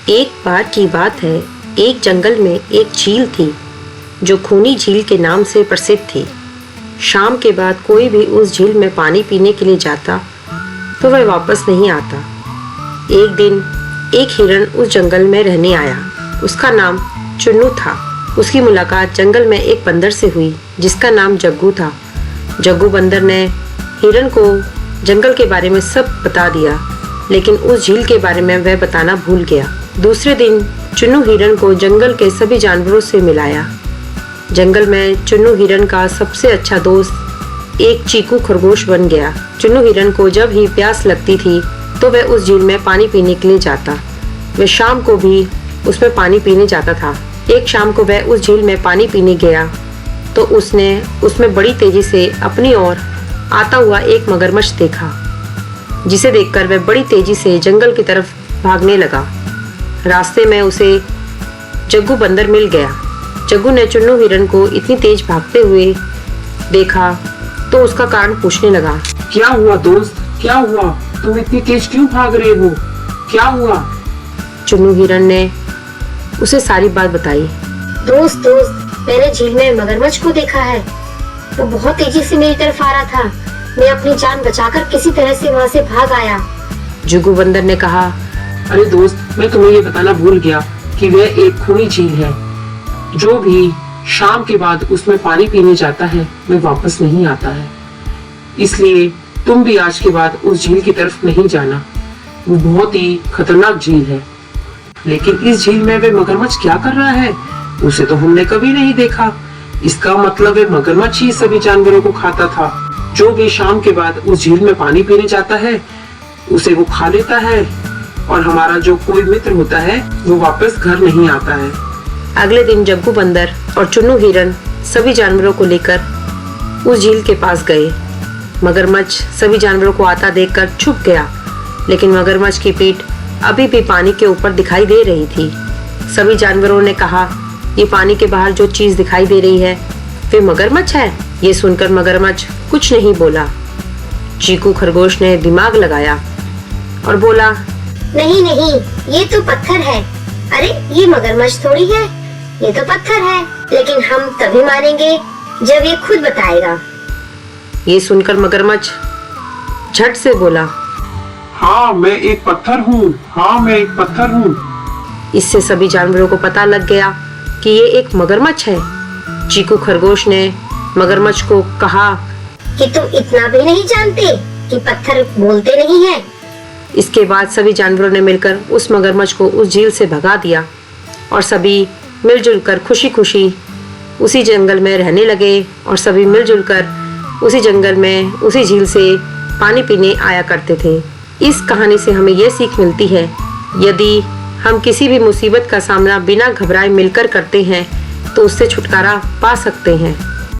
एक बार की बात है, एक जंगल में एक झील थी जो खूनी झील के नाम से प्रसिद्ध थी। शाम के बाद कोई भी उस झील में पानी पीने के लिए जाता तो वह वापस नहीं आता। एक दिन एक हिरण उस जंगल में रहने आया। उसका नाम चुन्नू था। उसकी मुलाकात जंगल में एक बंदर से हुई जिसका नाम जग्गू था। जग्गू बंदर ने हिरण को जंगल के बारे में सब बता दिया, लेकिन उस झील के बारे में वह बताना भूल गया। दूसरे दिन चुन्नू हिरण को जंगल के सभी जानवरों से मिलाया। जंगल में चुन्नू हिरण का सबसे अच्छा दोस्त एक चीकू खरगोश बन गया। चुन्नू हिरण को जब ही प्यास लगती थी तो वह उस झील में पानी पीने के लिए जाता। वह शाम को भी उसमें पानी पीने जाता था। एक शाम को वह उस झील में पानी पीने गया तो उसने उसमें बड़ी तेजी से अपनी ओर आता हुआ एक मगरमच्छ देखा, जिसे देखकर वह बड़ी तेजी से जंगल की तरफ भागने लगा। रास्ते में उसे जग्गू बंदर मिल गया। जग्गू ने चुन्नू हिरण को इतनी तेज भागते हुए देखा तो उसका कारण पूछने लगा। क्या हुआ दोस्त, क्या हुआ? तुम इतनी तेज क्यों भाग रहे हो? क्या हुआ? चुन्नू हिरण ने उसे सारी बात बताई। दोस्त, मैंने झील में मगरमच्छ को देखा है। वो बहुत तेजी से मेरी तरफ आ रहा था। मैं अपनी जान बचाकर किसी तरह से वहाँ से भाग आया। जग्गू बंदर ने कहा, अरे दोस्त, मैं तुम्हें ये बताना भूल गया कि वह एक खूनी झील है। जो भी शाम के बाद उसमें पानी पीने जाता है वह वापस नहीं आता है। इसलिए तुम भी आज के बाद उस झील की तरफ नहीं जाना। वो बहुत ही खतरनाक झील है। लेकिन इस झील में वह मगरमच्छ क्या कर रहा है? उसे तो हमने कभी नहीं देखा। इसका मतलब है मगरमच्छ ही सभी जानवरों को खाता था। जो भी शाम के बाद उस झील में पानी पीने जाता है उसे वो खा लेता है, और हमारा जो कोई मित्र होता है वो वापस घर नहीं आता है। अगले दिन जग्गू बंदर और चुन्नू हिरण सभी जानवरों को लेकर उस झील के पास गए। मगरमच्छ सभी जानवरों को आता देखकर छुप गया, लेकिन मगरमच्छ की पीठ अभी भी पानी के ऊपर दिखाई दे रही थी। सभी जानवरों ने कहा, ये पानी के बाहर जो चीज दिखाई दे रही है वे मगरमच्छ है। ये सुनकर मगरमच्छ कुछ नहीं बोला। चीकू खरगोश ने दिमाग लगाया और बोला, नहीं, ये तो पत्थर है। अरे ये मगरमच्छ थोड़ी है, ये तो पत्थर है। लेकिन हम तभी मानेंगे जब ये खुद बताएगा। ये सुनकर मगरमच्छ झट से बोला, हाँ मैं एक पत्थर हूँ, हाँ मैं एक पत्थर हूँ। इससे सभी जानवरों को पता लग गया कि ये एक मगरमच्छ है। चीकू खरगोश ने मगरमच्छ को कहा कि तुम इतना भी नहीं जानते कि पत्थर बोलते नहीं है। इसके बाद सभी जानवरों ने मिलकर उस मगरमच्छ को उस झील से भगा दिया और सभी मिलजुल कर खुशी खुशी उसी जंगल में रहने लगे और सभी मिलजुल कर उसी जंगल में उसी झील से पानी पीने आया करते थे। इस कहानी से हमें यह सीख मिलती है, यदि हम किसी भी मुसीबत का सामना बिना घबराए मिलकर करते हैं तो उससे छुटकारा पा सकते हैं।